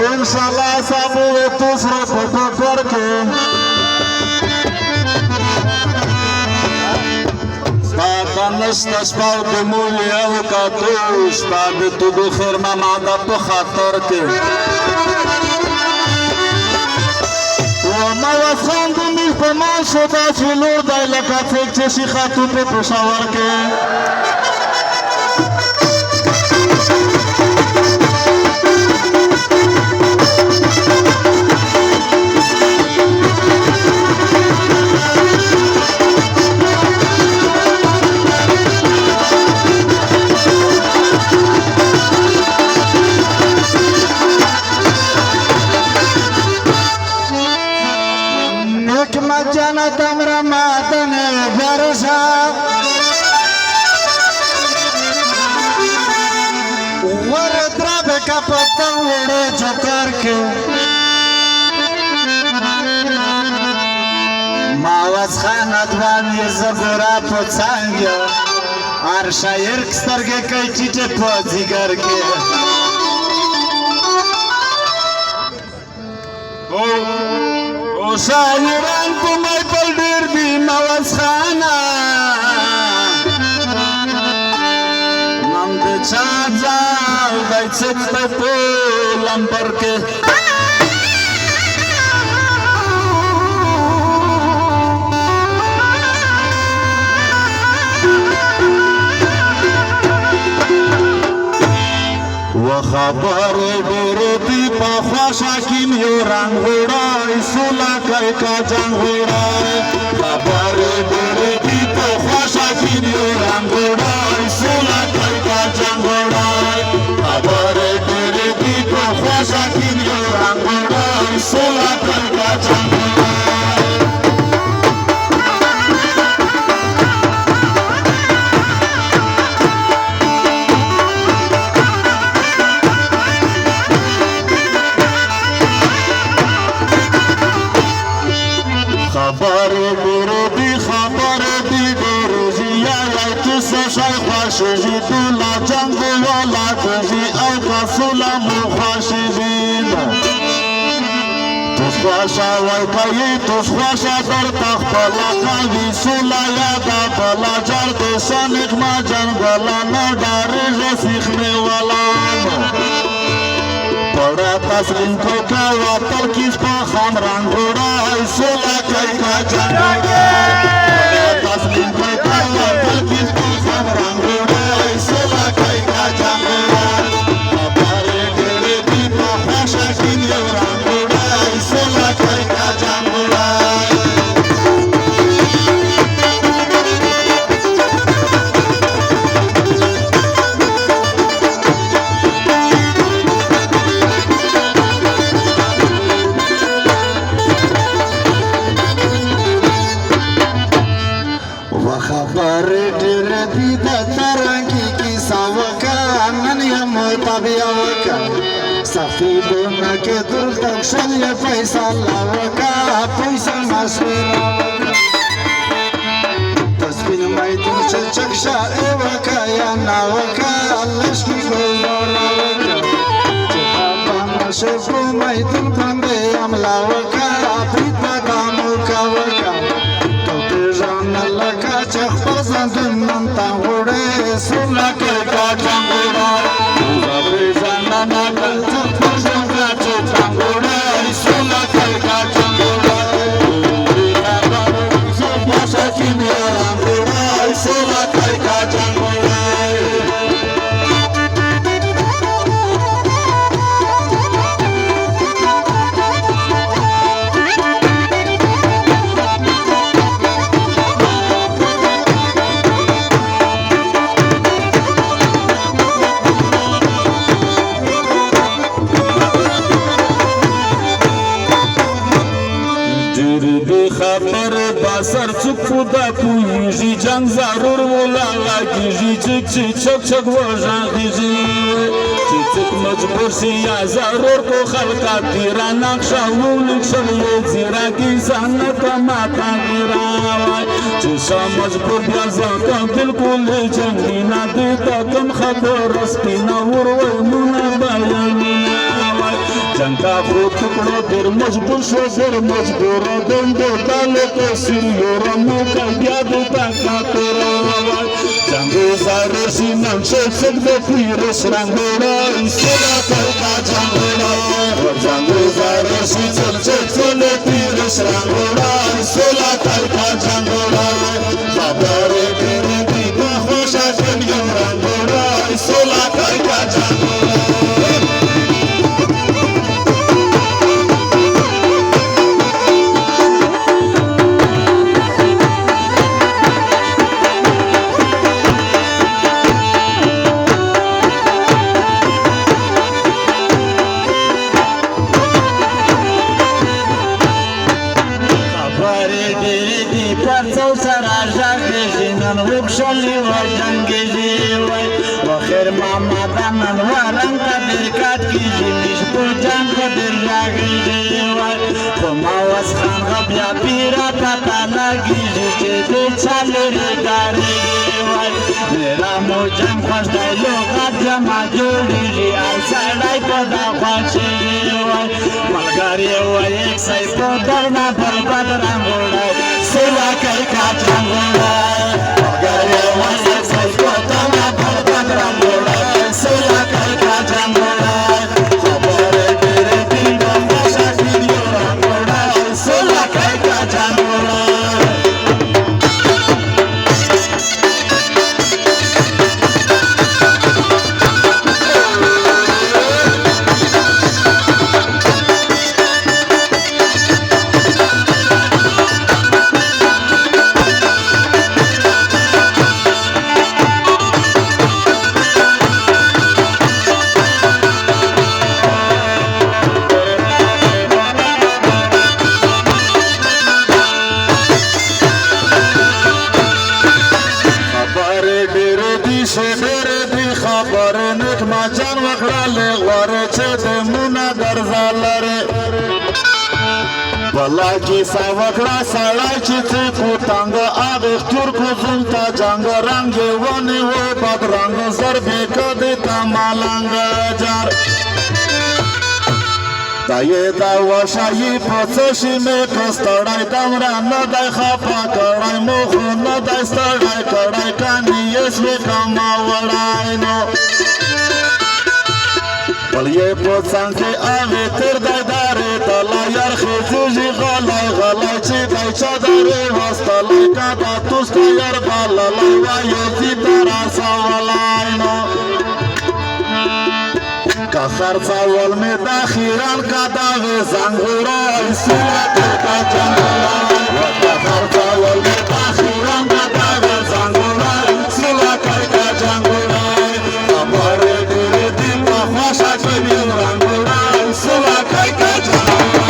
इंशाल्लाह साबू दूसरा फोटो करके نشتش باو د مولی او کاتوش تا د تو د خیر ماما دا په خاطر کې و ما وسخان د میل په مان شو دا چې لور دی لکه څوک چې شي خاتون په پېښور کې جنت امر ماتن برسا وردرا بکا پتن وڑے چکر کے ماوز خاند وانی زبرا پچانگیا ار شایر کستر کے کئی چیٹے پوزی گر کے شاعران په مایپل ډیر دي ماوس خانه نام د چا ځای دی چې په لمبر کې خبر برودی پا خواشاکیم یو رنگ غورای سولا کئی کا جنگ غورای خبر برودی پا خواشاکیم یو رنگ غورای سولا کئی کا جنگ غورای خبر برودی پا خواشاکیم یو رنگ غورای سولا کئی کا جنگ غورای خبر برودی خبر دیگر زیای تو سشای خواشی دولا جنگ والا کجی او کسولا مخواشی توس خواشا وای کایی توس خواشا در تخپلا کاوی سولا یادا بلا جرد سانق ما جنگلا نداری رسیخ میوالا بڑا تسلیم کو کوا ترکیز پا خام رنگ غورای سولا کئی کا جنگ بڑا تسلیم کو کوا ترکیز پا خام رنگ غورای سولا کئی کا جنگ بارے ڈیرے دی پا خواشا کین یو رنگ غورای سولا کئی کا جنگ خبر ډېر دي د ترنګي کیسه وکړه نن یې مطابیا وکړه سفیدونه کې دلته شل یې فیصله وکړه پیسه مشوره وکړه تسبین میدون چې چکشه وکړه یا نه وکړه لشکي ګلونه وکړه چې بابا نشه په میدون باندې حمله وکړه برید بادام وکړه زندان تا غوڑے سولا کے کاٹا غوڑا زبری زنانا کل تخت جنگا چوٹا غوڑا سولا کے کاٹا غوڑا زبا شاکی میرا غوڑا سولا کے کاٹا غوڑا خبر باسر چک خدا پویجی جنگ ضرور ولا لگیجی چک چک چک چک وجان دیجی چک چک مجبور سی یا ضرور کو خلقا تیرا نقشا ولک شوی زیرا کی زنت ماتا گیرا چشا مجبور بیا زکا بالکل جنگی نا دیتا کم خبر سپینا وروي مونه بیانونه جنگا خو ټکړو در مجبور شو در مجبور دندو تعلق سریور مو کا بیا د تاکاتور جنگو زار سینم څخه د پیر سرنګړا سلا کا جنگړا جنگو زار سینم څخه د پیر سرنګړا سلا کا جنگړا خبر دې دې خوشا جنګ رنګړا سلا کا جنگړا وکشلی و جنگیزی وی و خیر ماما دانن ورن قدر کات کیجی میش پو جنگ قدر راگیزی وی خما وز خان غبیا پیرا تاتا لگیزی چه دی چالی ری داریگی وی میرا مو جنگ خوش دای لوگات جمع جوڑیجی آل ساڑای پدا خوشیجی وی ملگاری وی ایک سای پو درنا برباد رنگوڑای سلا کئی کا جنگوڑای جان وکړه غوړ چې د مونږ درځلره بلا کی سا وکړه سړی چې کو تنگ اغه تور کو زلتا جنگ رنگ ونی و بد رنگ ضربې کده تا مالنګ جار دایې دا وشای پڅشي مې کستړای دمر نه دای خپا کړای مو خو نه دای ستړای کړای کانی یې سو کما وړای نو بلیه پوڅان کې آوه تر دایدارې تلا یار خېږي غلای غلای چې دای چادرې واستلای کا دا توست یار بالای وایو دې ترا سوالای نو کا خرڅا ول می د خیران کا دا زنګورا سلا کا جنگلا کا خرڅا ول می د خیران کا دا زنګورا سلا کا جنگلا امر دې دې په خوشا کې رنگورا سلا کا جنگلا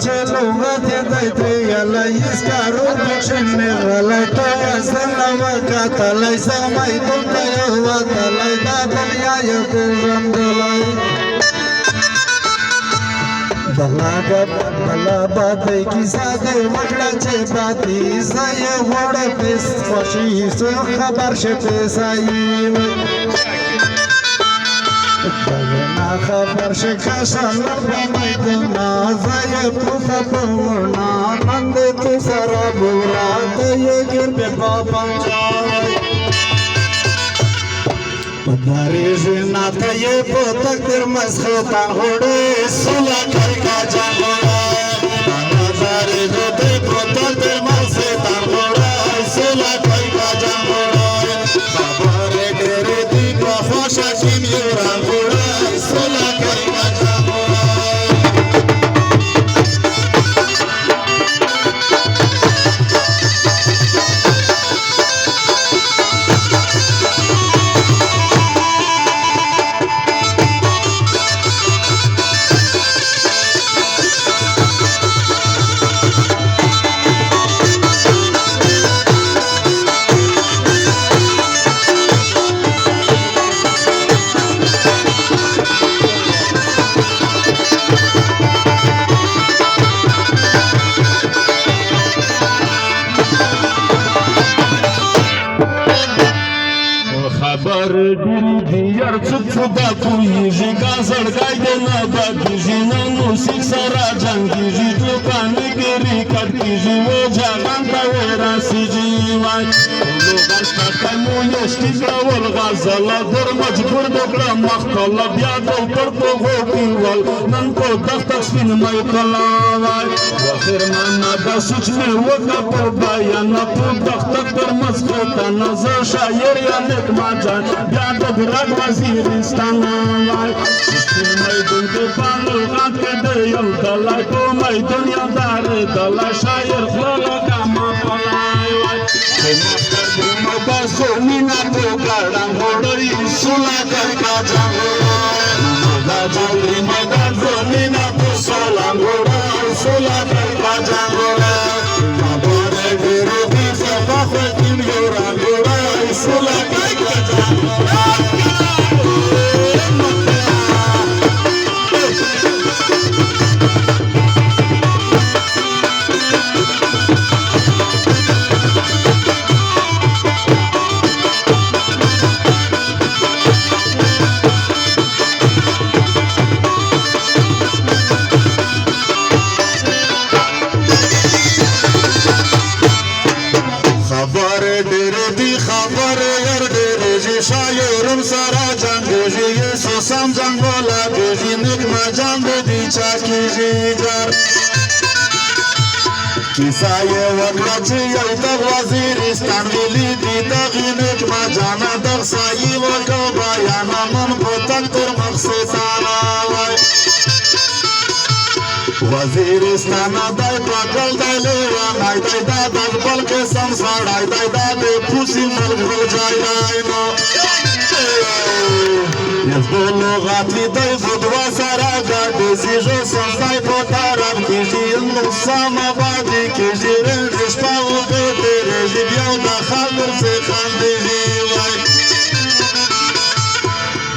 چلو غته دایته یلا اسکارو بشن غلطه سلام کتلای سمای ته یو تلای دا دنیا یو زندلای بلا باندې کی ساده وکړه چې پاتې زای وړه پس خوشي سو خبر شه پیسای نا خبر شه کسان باندې زای په پورنا نند تو سره بورا ته یې په پنځای پداري جنا ته یې په تقدیر مسخه تا هوړې سلا کړ کا جانګورا نظر دې په تقدیر مسخه تا هوړې سلا کړ کا جانګورا خبر دې دې په خوشا کې میرا هوړې سلا کړ کا جانګورا یار څوک خدا پوهېږي کا زړګی دې نه بدېږي نه نو سیخ سره جنګېږي ټوکانې کې ریکټ کېږي و جهان ته ورسېږي وای ټولو غشته مو یشتي کړول غزله در مجبور دې کړه مختله بیا دې پر پوغو کې ول نن په دښته سپین مې کلا وای واخر معنا دا سوچ مې وکړه په بیان په دښته تر مسکوته نه زه شاعر یا نیک ماجان بیا د ګرګ وزیرستان وای سپین میدان کې پانو غات کې دی یو دلای په میدان یو دار دلای شاعر خلک کما پلای وای ما باسو مینا په ګړم وړي سولا کا جانګ دا جوړي ما باسو مینا په سولا وړي سولا کا جانګ ما پرې ډېر دي صفه خو تیم یو راغړای سولا کا جانګ شاعرم سره جنګېږي یسو سم جنګ ولګېږي نیک مجان دې چا کېږي جار کیسه یې وکړه چې یو د وزیرستان ویلي دي دغې نیک مجانه دغ سایي وکړه بیانه من په تک تر مخصوصانه وای وزیرستان دی پاکل دی لیوانی دی دا د خپل قسم سړی دی دا د پوسي ملک بل ځای دی نو یز د لغات لیدی خو دوه سره ګډې زیږو سمځای په طرف کېږي نو سم آبادي کېږي رنډې شپه اوږدې تېرېږي بیا د خلک ورڅې خندېږي وای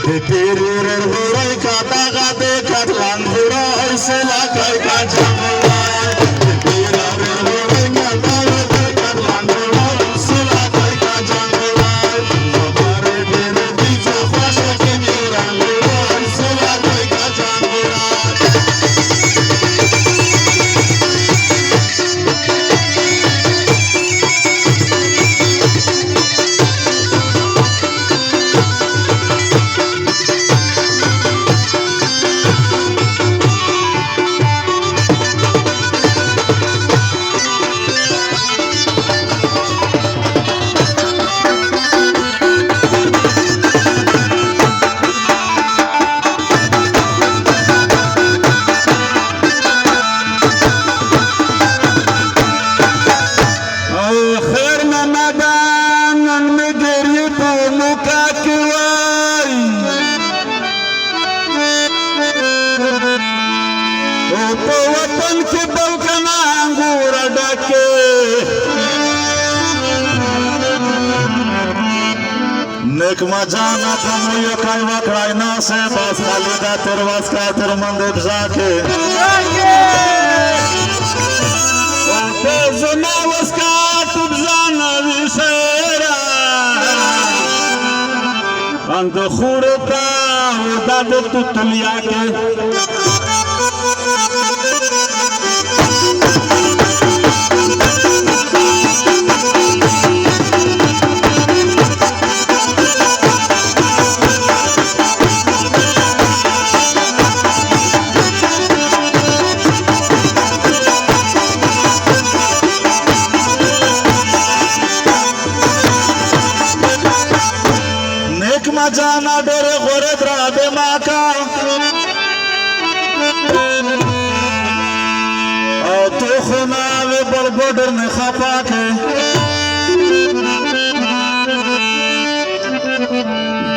د پیرې رغوری کا دغه د کټلن غوړی سولا کوي کا جنګ د پیرې رغوری کا دغه د کټلن غوړی سولا کوي کا جنګ خبرې ډېرې دي چې خوښه کې مې رنګ سولا کوي کا جنګ په وطن کې بلکنا انګور ډکه نیک مجانا په مو یو کای وکړای نه سه بس خالی دا تر واس کا تر مند ځکه او ته زما واس کا تب ځان وسرا اند خورتا دا د تتلیا کې जाना डोरे गोरे द्राबे माका और तो खुनावे बड़बड़र ने खपा के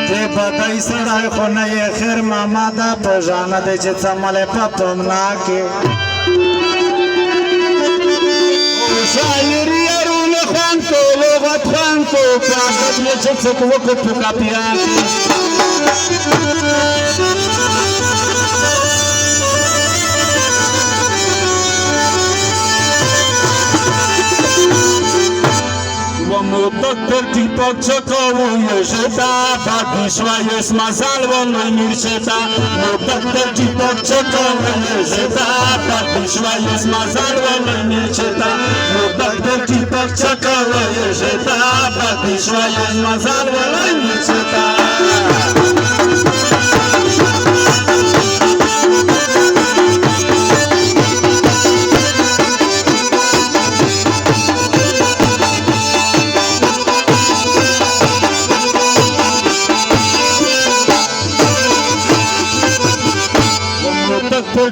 ते बताई सड़ाई खुना ये खैर मामा दा पजाना दे जे समले पपम ना के शायरी अरुण खान को लोगत खान को पागत में चुप वो को पुका पिया वो मोटक करती टिपक चकवून शेता बागीश्वा येस मसाल वोन मिरचेता मोदक टिपक चकवून शेता बागीश्वा येस मसाल वोन मिरचेता मोदक टिपक चकवून शेता बागीश्वा येस मसाल वोन मिरचेता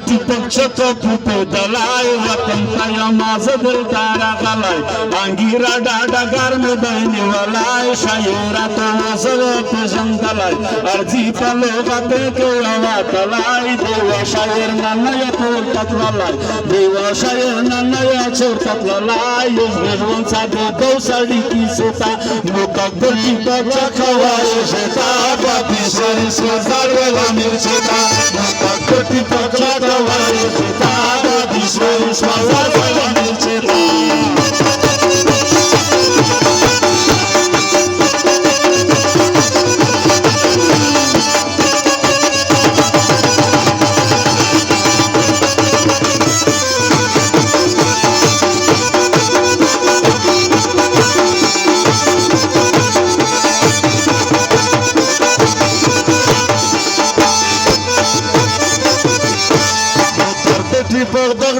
टिपक चकप दलाय वतन काया माझं दिल तारा गलाय अंगिरा डाडा गार में बहने वालाय शायरा तो वजल पजन दलाय अर्जी पलोगा पे के आवा दलाय देवा शायर नन्या तो तत्वलाय देवा शायर नन्या चोर तत्वलाय निर्वन साधे दो साड़ी की सोता मुकक टिपक चकवाय शेता बापी सरी स्वजार वाला मिर्चेता मुकक टिपक चकवाय शेता बापी सरी स्वजार वाला मिर्चेता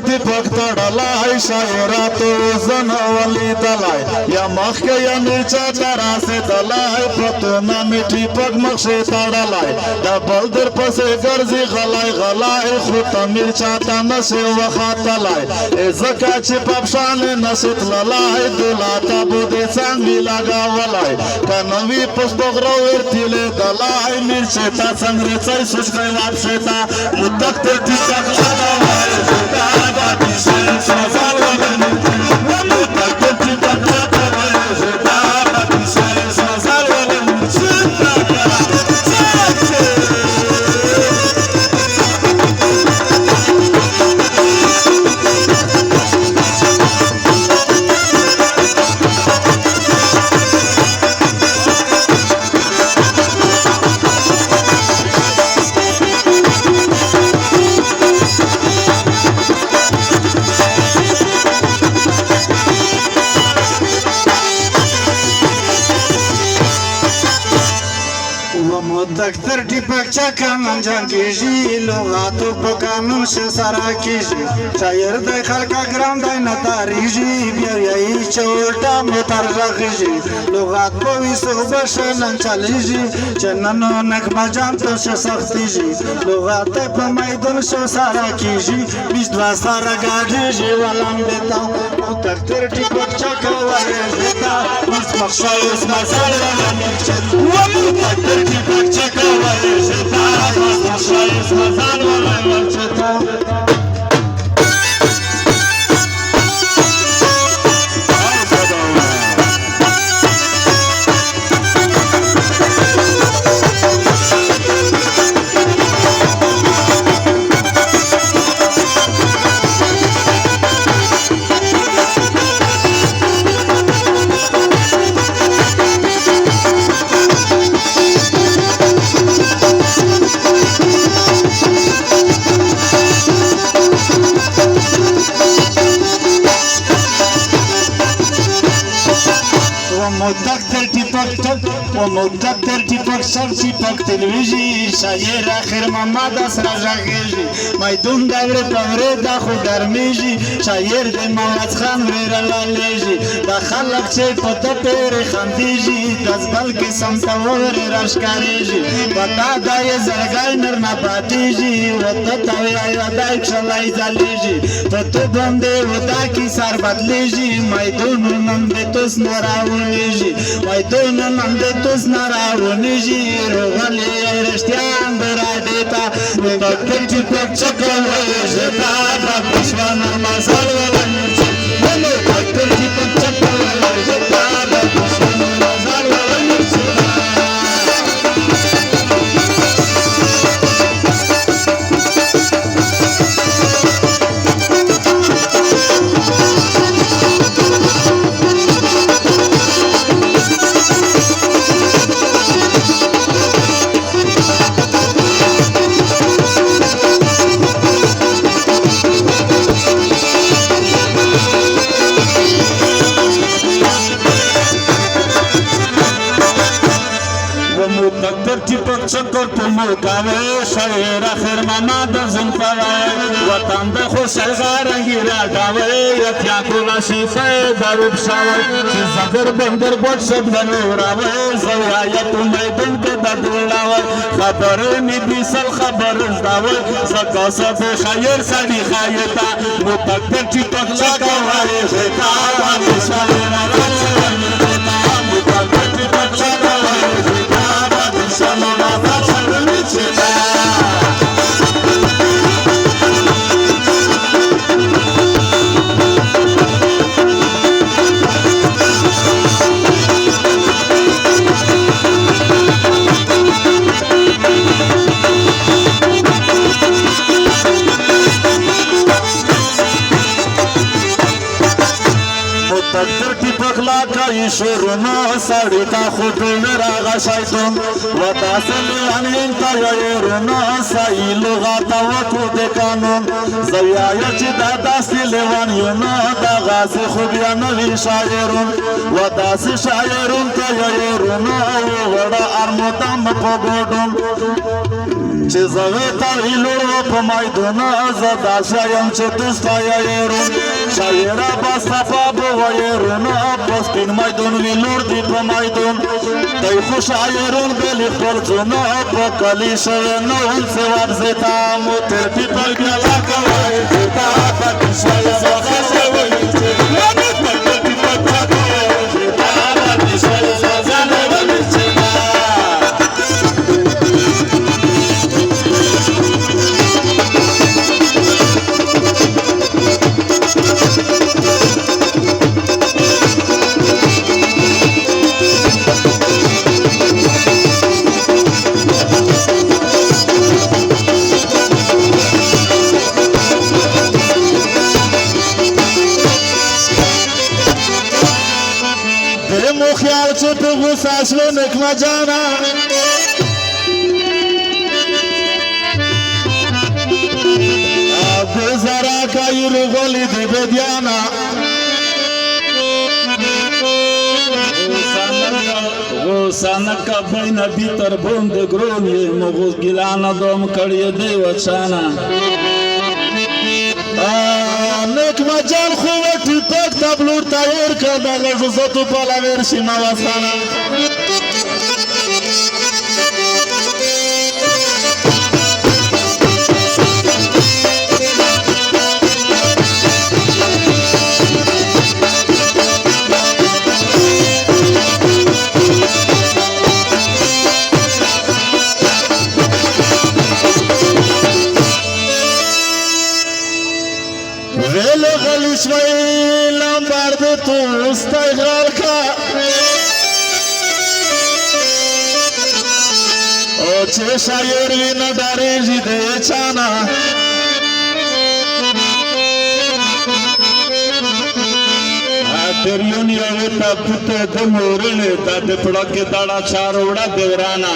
टिपक तड़लाय शायरा तो जनवली दलाय या मख के या नीचा तरा से दलाय पतना में टिपक मक्से तड़लाय डबल दर पसे गर्जी गलाय गलाय खुता मिर्चा तना से वखा तलाय ए जका चिपप शान नसित ललाय दुला ताबो दे सांगी लगा वलाय कनवी पुष्पक रोवर तिले दलाय मिर्चे ता संग्रे चै सुस्कै वापसेता मुदक ते टिपक लगावाय दख्तर टिपक चकान जंकीजी लुगातु पकानुन से सारा कीजी शायर देखल का ग्राम दाई नतारीजी बियाई चोटा मोतर रखजी लुगात पोई सुबश न चलीजी चननो नक बजाम तो से सख्तीजी लुगात पे मैदन से सारा कीजी बिस्वा सारा गाजीजी वालाम देता दख्तर टिपक चकवाए देता इस मक्सद मसाला दख्तर टिपक चकवाए देता मक्सद मसाला देता ومدكتر टिपक सब टिपक تلویزی شایر آخر محمد اسرا جاگیجی میدون دور پوره دا خو گرمیجی شایر د مواد خان ور لالیجی دا خلق چې پته پیر خندیجی دزبل کې سمتور راشکاریجی پتا دای زرګای نر نه پاتیجی وته توی دای چلای دالیجی پته باندې ودا کی سر بدلیجی میدون نن د توس نراونیجی میدون نن د توس نراونیجی روغلی رشتیان برا دیتا دکتر टिपक चकवाए देता बाबूश्वान मसाल वाला मिर्ची दक्तर टिपक चकवाए देता बाबूश्वान मसाल वाला मिर्ची چکر پمو کاوه شایر آخر ماما دزن پوای وطن د خوشی غارنگی را ڈاوی یتیا کولا شیفه دروب شاوی چی زگر بندر گوٹ شد بنوراوی زوایت میدن که ددولاوی خبر می بیسل خبر ازداوی زکا سب خیر سڑی خایتا متکتر چی پک چکاوی خیتا باندی شایر آران سرمی خیتا متکتر چی پک چکاوی خیتا باندی شایر آران سرمی خیتا تکتر کی پخلا کئی شرونا ساڑی تا خودون راغا شایدون و تاسلی انین تا یرونا سایی لغاتا و کود کانون زویایا چی دا داستی لیوان یونا دا غازی خوبیانوی شایرون و داسی شایرون تا یرونا و وڑا ارموتام پگودون چی زوی تا ایلو پا مایدونا زدا شایم چی دوستا یرون شایرا بستفا ويرنا بسكين ميدون ويلور دي بميدون داي خوش عيرون بلي خلصنا بقالي شوينا والسوار زيتا موتر في قلبي علاقة ويزيتا باكي شوية زوخة شوية ساسلو نکما جانا اب زرا کا یرو گولی دی بدیانا غوسانک کا بین بیتر بوند گرون یہ مغوز گلانا دوم کڑی دی وچانا نکما جان خووٹی پاک تبلور تایر کرده غزوزتو پالا ورشی مواسانا ویلو غلیش ویلم برد تو استغال کا او چه شایر وی نداری جی ده چانا تریون یوی تا پوته دمورنه تا ده پڑاکی داڑا چاروڑا دیورانا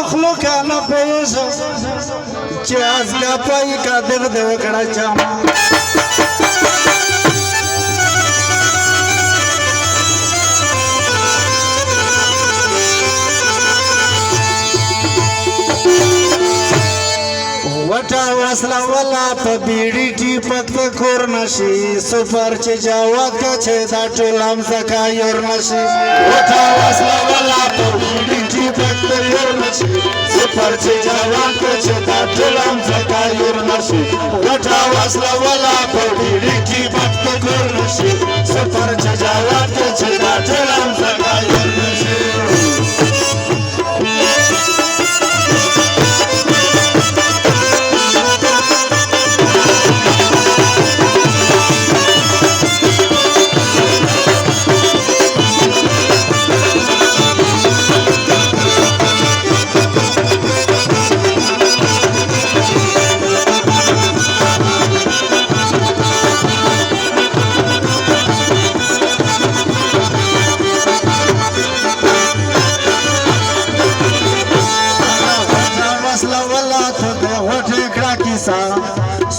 مخلوق انا پیژو چې ازګه پای قادر دې وکړه چاما وټا وسلا ولا په بیړی ټی پک کور نشي سفر چې جواد کا چې دا ټولم زکا یور نشي وټا وسلا ولا په بیړی ټی پک یور نشي سفر چې جواد کا چې دا ټولم زکا یور نشي وټا وسلا ولا په بیړی ټی پک کور نشي سفر چې جواد کا چې دا ټولم زکا یور نشي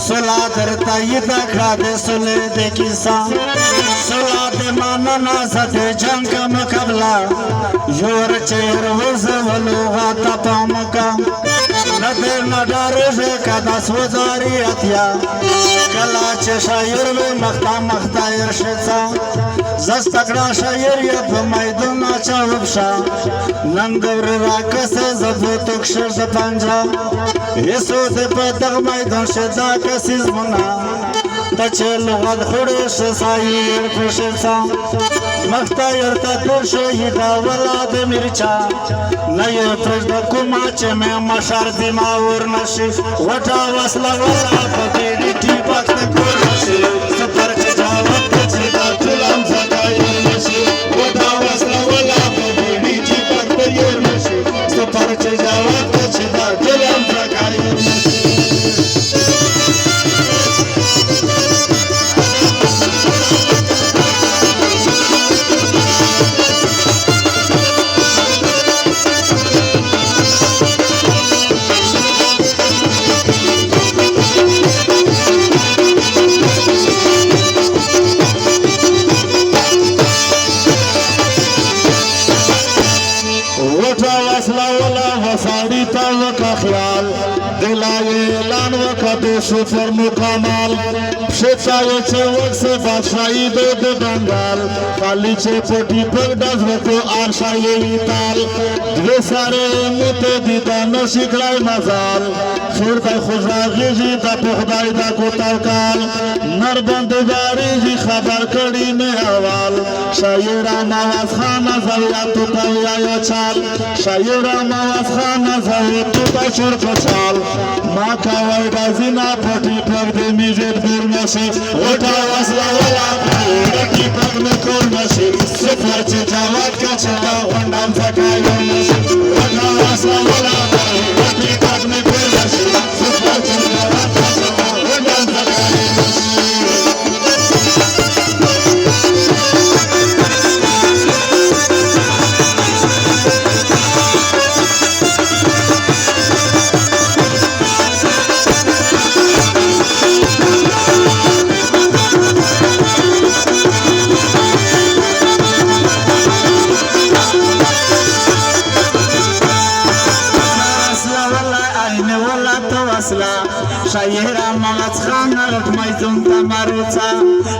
सुला करता यदा खादे सुले दे किसा सुला दे माना ना सदे जंग का मुकाबला योर चेहर वज़वलो गाता पामुका नदर नडारे से कदा स्वजारी अतिया कला चे शायर में मखता इरशेचा जस्तकड़ा शायर या बमाइदुना चावबशा नंदवर राकस जबो तुक्षर दपंजा यसो दे पदग मैदान शेदा कसिज मना तचल गद खुड़श सायर खुशसा मखता यरता तुर्श हिदा वला दे मिर्चा नये प्रश्न कुमाच में मशार दिमावर नशी वटा वसला वला पतेरी टीपक कोर नशी सफर जावत छदा तुलम सगाई नशी वटा वसला वला पतेरी टीपक कोर नशी सफर जावत छदा तुलम सगाई नशी सुफर मुकामाल शेचाये चे वक्से बादशाही दो बंगाल कालीचे पोटी पगडाज रतो आरशाये विताल द्वे सारे मुते दीदा नशिकलाई मजाल खिरताय खुजा गिजी दा पुखदाई दा कोतावकाल नरबंद बारी जी खबर कड़ी में हवाल शायरा नवाज खान जविया तुताविया यो चाल शायरा नवाज खान जविया तुता शुर कचाल माँ का वाइडा जिना पटी पग दे मिजेत गुरनशी वटा वसला वला पटी पग में गुरनशी सफर चे जावत का छला वंडाम सकायो नशी वटा वसला वला पटी पग में गुरनशी सफर चे जावत का छला वंडाम सकायो नशी शायरा मगज खान रखमाइतुम तमारुचा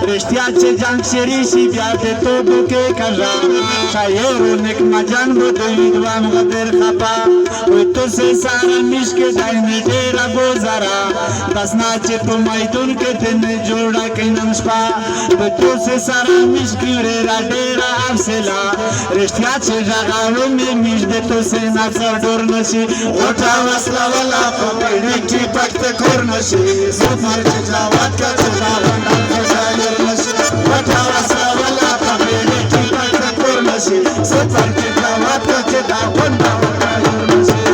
रिश्त्याचे जंग शिरीशी ब्याते तो दुके कजा शायरो नेक मजान बदविद्वान गदर खपा तो से सारा मिशके दाइने डेरा गोजारा दसनाचे पुमाइतुन के दिन जोड़ा के नमस्पा तो से सारा मिशकी रेरा डेरा अफसेला रिश्त्याचे जगारो में मिश दे तो से नाचर डोर नशी उठा वसला वाला पकड़ी की पकते नशी सफर जावत का छला वंडाम सगायर नशी वटा वसला वला पकड़ी की पकते नशी सफर जावत का छला वंडाम सगायर नशी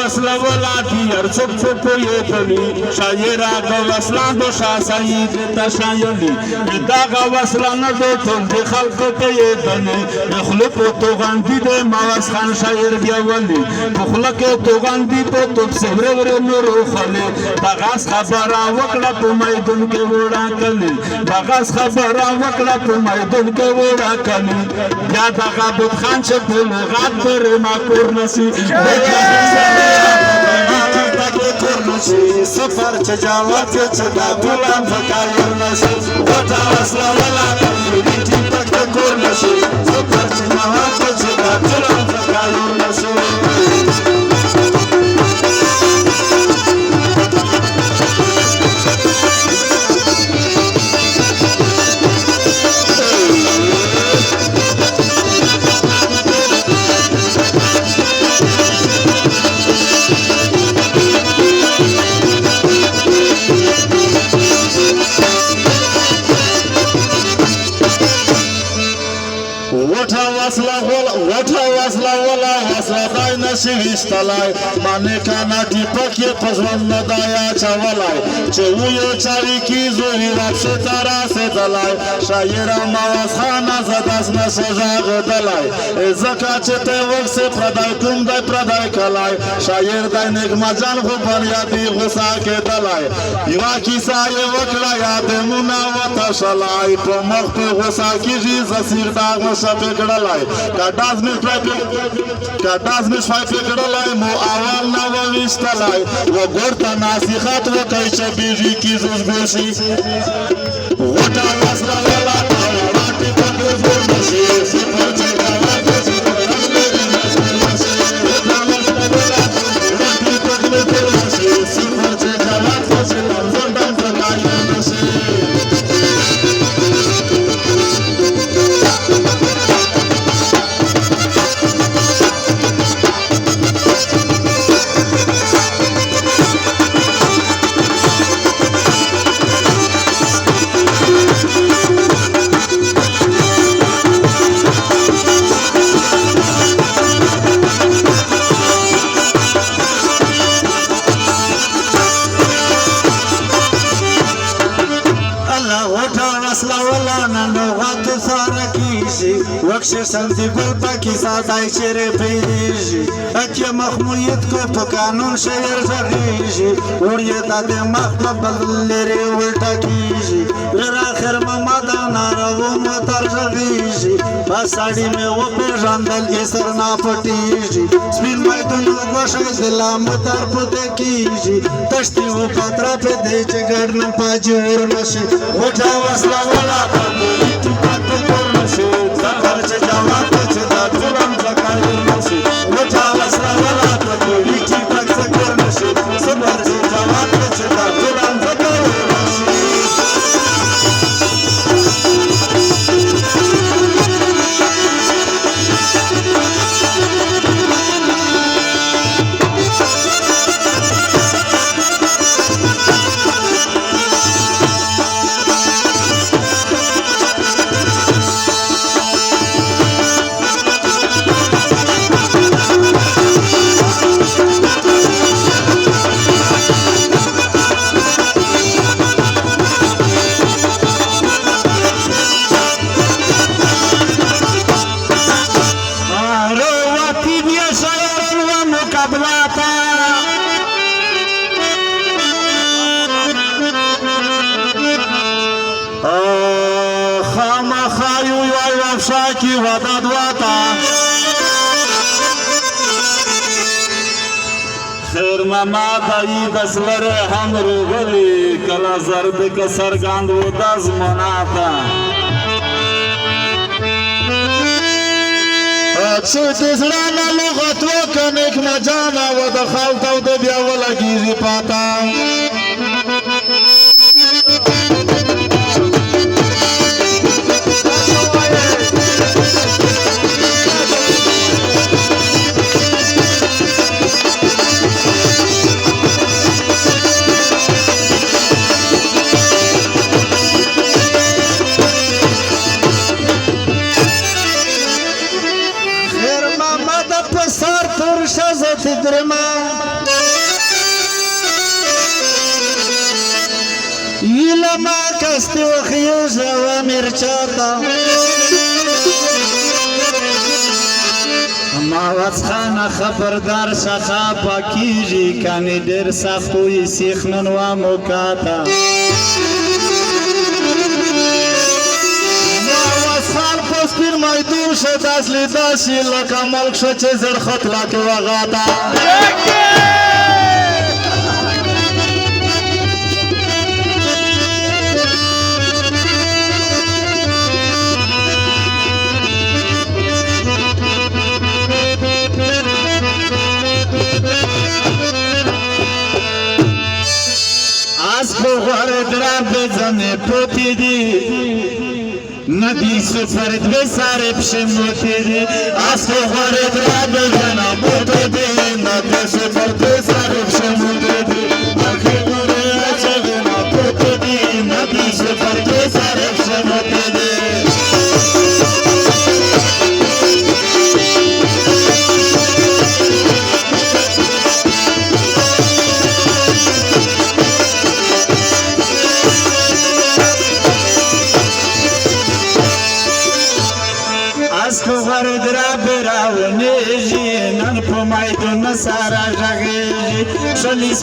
वसला वला दियर चुप चुप ये तली शायरा का वसला दो शाह सईद तशायली इदा का वसला न दो तुम दे खल्क के ये तने मखलूक तो गांधी दे मावस खान शायर दिया वली मखलूक तो गांधी तो तुम सेवरे वरे नूरो खले बागास खबरा वकड़ा तो मैदान के वोड़ा कली बागास खबरा वकड़ा तो मैदान के वोड़ा कली या दागा बुत खान से फूल गात पर माकुर नसी सफर जावत छदा तुलम फकायर नशी वटा वसला वला पटी पग कोर नशी सफर जावत छदा तुलम फकायर नशी ویستلای مانه کانا ټیپک یې په ژوند نه دی اچولی چې ویو چاوي کې زوی واپسې ته راسېدلی شاعره مواز خانه زه داس نسه غږېدلی ځکه چې ته وکسې پردی کوم دی پردی کلی شاعر دی نغمه جان خو بریادي غوسه کېدلی یوه کیسه یې وکړه یادمونه وتشلی په مخ پې غوسه کېږي زه سیر داغ نشه پې کړلی که ډاز مې شوی پې کړلی مو اول نه وویشتلی وګور ته نصیحت وکړئ چې بیږي کیزوز ګوشي غوټه وسله ولا وړه ټیپک زور نشي صفر چې کوه داسې رنګ لري نسل نشي غوټه وسله ولا وړه ټیپک زور نشي صفر چې کوه داسې رنګ نشي وکش سمتی گل پاکی سادای چره پیریشی اکی مخمویت کو پا قانون شهر زغیشی اوریتا ده مخمبل لری الٹا کیشی غیر آخر ممادا نارو مطر زغیشی بساڑی میں وہ پیجاندل اسر نا پٹیشی سپین میدون گوشای دلا مطر پتے کیشی تشتی و پترا پہ دیچ گرن پا جور نشی وچا وصلا ولا پاکولیتی پاک پر نشی خرچ جواب چې دا ټولم ځکایل نشي وچا وسره ولا پکولی چې پک سکر نشي صبر چې جواب چې دا ټولم ځکایل نشي کی وداد واتا خیر ماما دایی دسلر هم رو غلی کلا زرد که سرگاند و داز مناتا چې دزړه لغت وکنک مجانا و دخلت او د بیا ولګیږي پاتا درما یلما کست و خیوز و مرچاتا ماوز خانه خبردار شخا پاکیجی کانی در سختوی سیخنن و مکاتا پیر میدون شد اصلی داشی لکه ملک شد چه زرخط لکه وغاتا از بغار درم بزنه پوتی دی ندی سفرد به سر پشموتی دی از بغار درم بزنه پوتی دی ندی سفرد به سر پشموتی دی آخی دوره چگنا پوتی دی ندی سفرد به سر پشموتی دی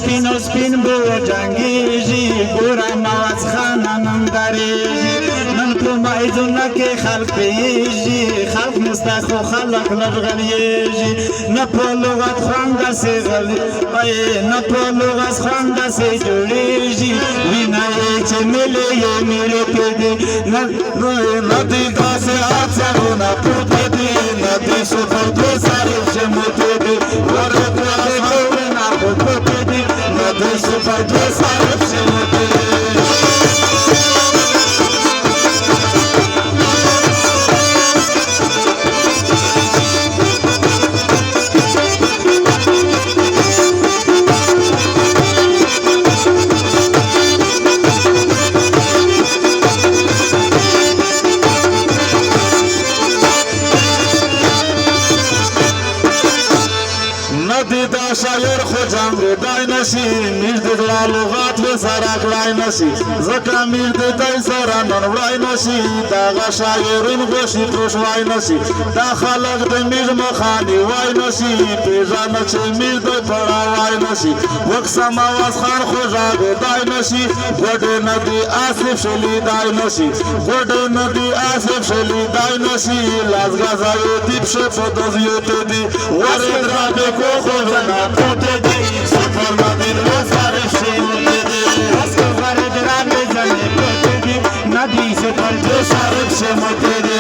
سپینو سپین بو جنګیږي ګوره نواز خان نن درېږي نن په میدونه کې خلک پیږي خلک نسته خو خلک لږ غلیږي نه په لغت خوند داسې نه په لغت خوند داسې جوړیږي وینه یې چې ملې یې ملې کېږي نه دي داسې اڅرونه پورته دي نه دي سفر دوه سره چې موته دي ورته نه پورته دي نه دي سفر دوه سره چې موته دي دا شاعر خو جانګړی نشي میر د لغات و سره کړای نشي ځکه میر د دای سره نن وړای نشي دا شاعرین غوښي تروشوای نشي دا خلک د میر مخانی وای نشي پیژان چې میر د پړاوای نشي وقسم आवाज خان خو جانګړی نشي ګډ ندی آصف شلی دای نشي ګډ ندی آصف شلی دای نشي لازغازای دیپ شفو دوزیو ته دی ورې درابه کو خو نه پته دی سفر باندې وساره شي مده اسکو غره درابه ځنه پته دی ندی سفر دې سره شي مده دی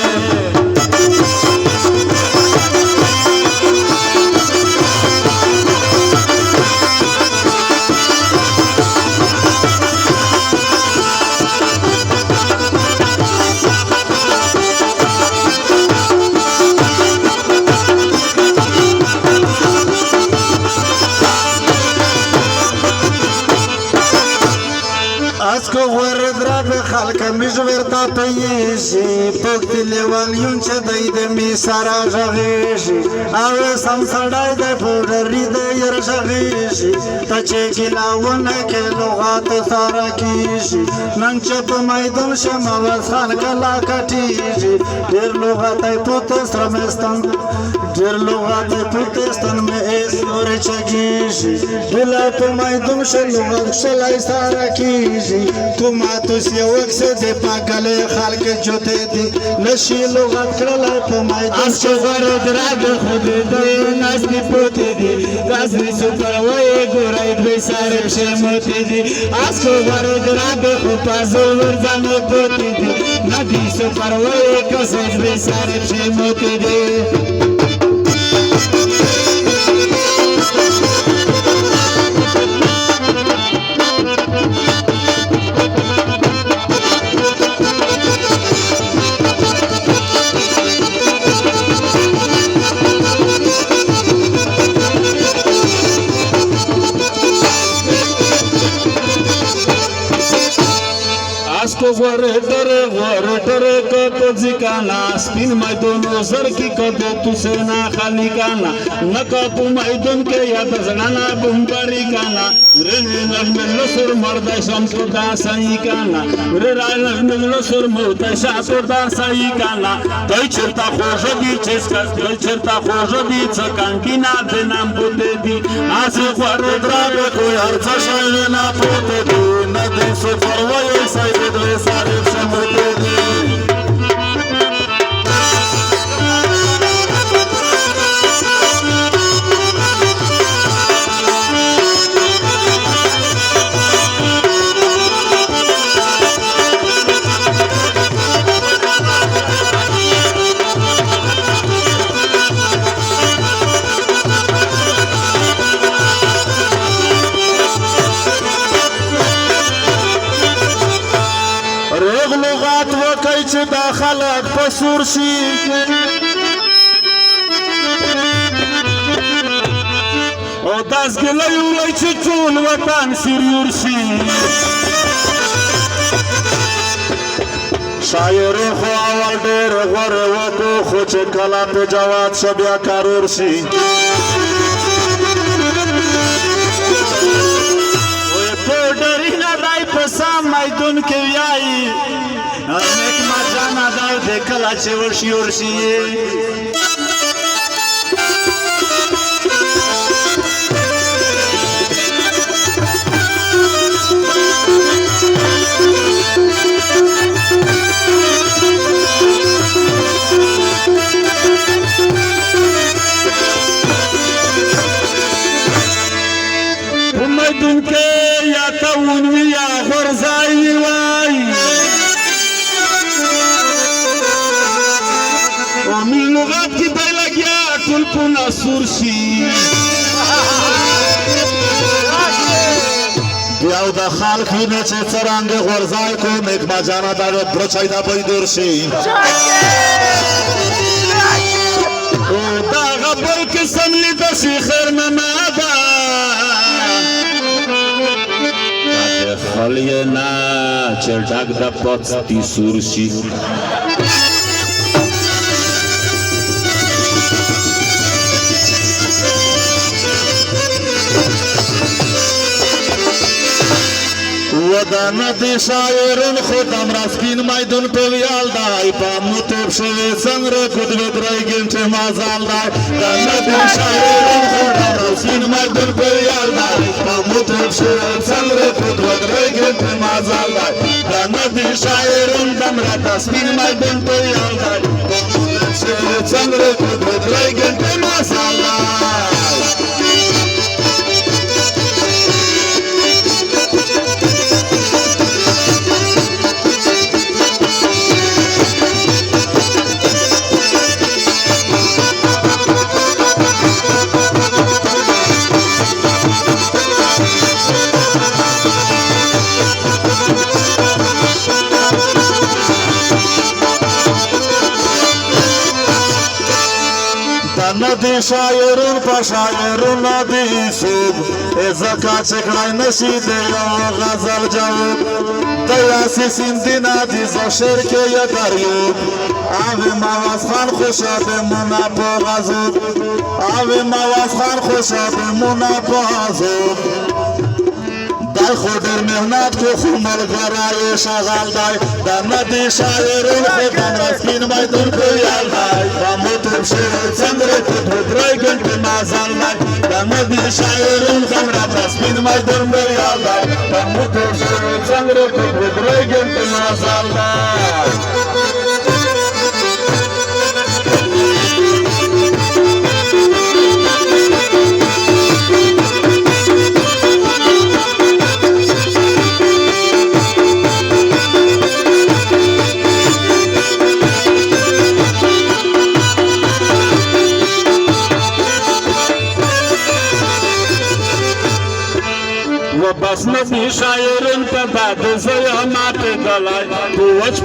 اسکو ورد را به خلک میژورتا پیشي پوکت لیوالیون چې دای د می سارا ژغیشي او سم سړای د پوډری د ير ژغیشي ته چې ګلاونه کې لغات سارا کیشي نن چې په میدان شمه وسان کلا کټیږي ډیر لغات پوت سرمستان ډیر لغات پوت ستن مې اسور چگیشي ډلا په میدان شلو شلای سارا کیږي تو ماتوس یو وکس دې پاکله خلک جوته دي نشي لغت کړلای په میدان اس څور دراد خود دې ناشتي پوتې دي غزري سپر وای ګورای دې سره شموتې دي اس څور دراد خو پازو ورځم پوتې دي ندي سپر وای کسې دې سره شموتې دي ورټر کته ځکانا سپین میدونو زر کی کده تو سنا خالی کانا نکا په میدون کې یاد زنانا بمباری کانا رنن لسر مرد شم دا سای کانا رنن لسر مرد شم دا سای کانا دای چرتا خوشو دی چیز کس دای چرتا خوشو دی څکان کی نه دنام بوته دی از خور درابه کو هر څه شای نه پوته دی نه دې سفر وای سای دې ساره شمته دی چې دا خلک پسور شي او داس ګلای ولای چې ټول وطن سریور شي شاعر خو اول ډېر غوړ وکړو خو چې کله په جواب شو بیا کارور شي وې په ډېر نه راي په سم میدون کې ویایي نیک مجانا داو دے کلا چه ورشی ورشی پونه سور شي یو د خلک وینې چې څرنګه غورځای کو نګما جانه دا برچای دا به دور شي دغه بل قسم لیده شي خیر مماده خلیه نه چې ډک د پڅتي سور شي ودانه دی شاعرون خودم رسکین میدون په ویال دی په موتوب شوی څنګه کودوی درې ګنټه مازال دی دانه دی شاعرون خودم رسکین میدون په ویال دی په موتوب شوی څنګه کودوی درې ګنټه مازال دی دانه دی شاعرون دم را تسبین میدون په ویال دی په موتوب شوی څنګه کودوی درې ګنټه مازال دی ندی شاعرون په شاعرون ندی سوب ازکا چکړای نشي دی غزل جواب د یاسین سیندی ندی ز شعر کې یا دریو اوی مواز خان خوشاله منا په غزو اوی مواز خان خوشاله منا په غزو دای خودر مهنت کو خمر غرای شغال دای د ندی شاعرون خدام رسکین میدون کو یال دای موتوب شعر څنګه ته درې ګنټه مازال دای د ندی شاعرون خدام رسکین میدون کو یال دای موتوب شعر څنګه ته درې ګنټه مازال دای بس ندی شاعرون په باد زیا ماته دلای پوچ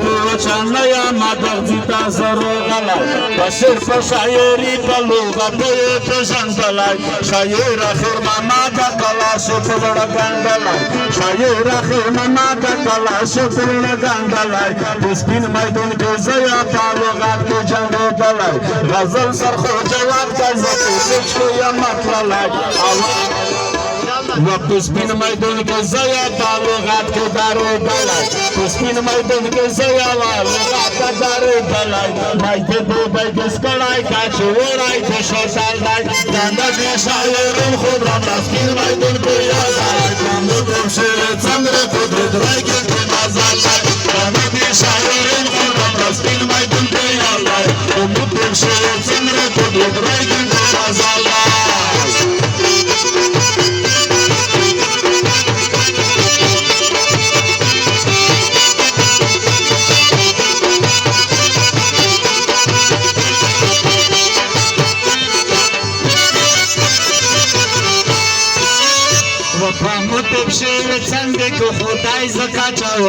نه یا مدغزی تا زرو غلای بشیر په شاعری په لغت په ځان دلای شاعر اخر ما د کلا شو په ګندلای شاعر اخر ما د کلا شو په ګندلای سپین میدان کې زیا په لغت کې جنگ دلای غزل سرخو جواب کا زکه شو یا مطلع واپس بین میدان کے زیا تعلقات کے دارو دلائی پس بین میدان کے زیا تعلقات کے دارو دلائی مائتے دو بیگس کڑائی کاچو ورائی تشو سال دائی داندہ دی شاعرون خود رام رسکین میدان کو یاد آئی داندہ دم شیر چندر قدرت رائی کے نازال دائی داندہ دی شاعرون خود رام رسکین میدان کو یاد آئی داندہ دم شیر چندر قدرت رائی کے نازال دائی موتوب شعر څنګه کو خدای زکا چاو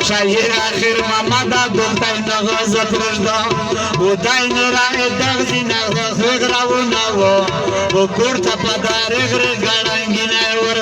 شاعر اخر مامدا دونتای نغز پرځدا خدای نه راي دغزي نه غراو نه و ګورته پدار غره ګړنګ نه ور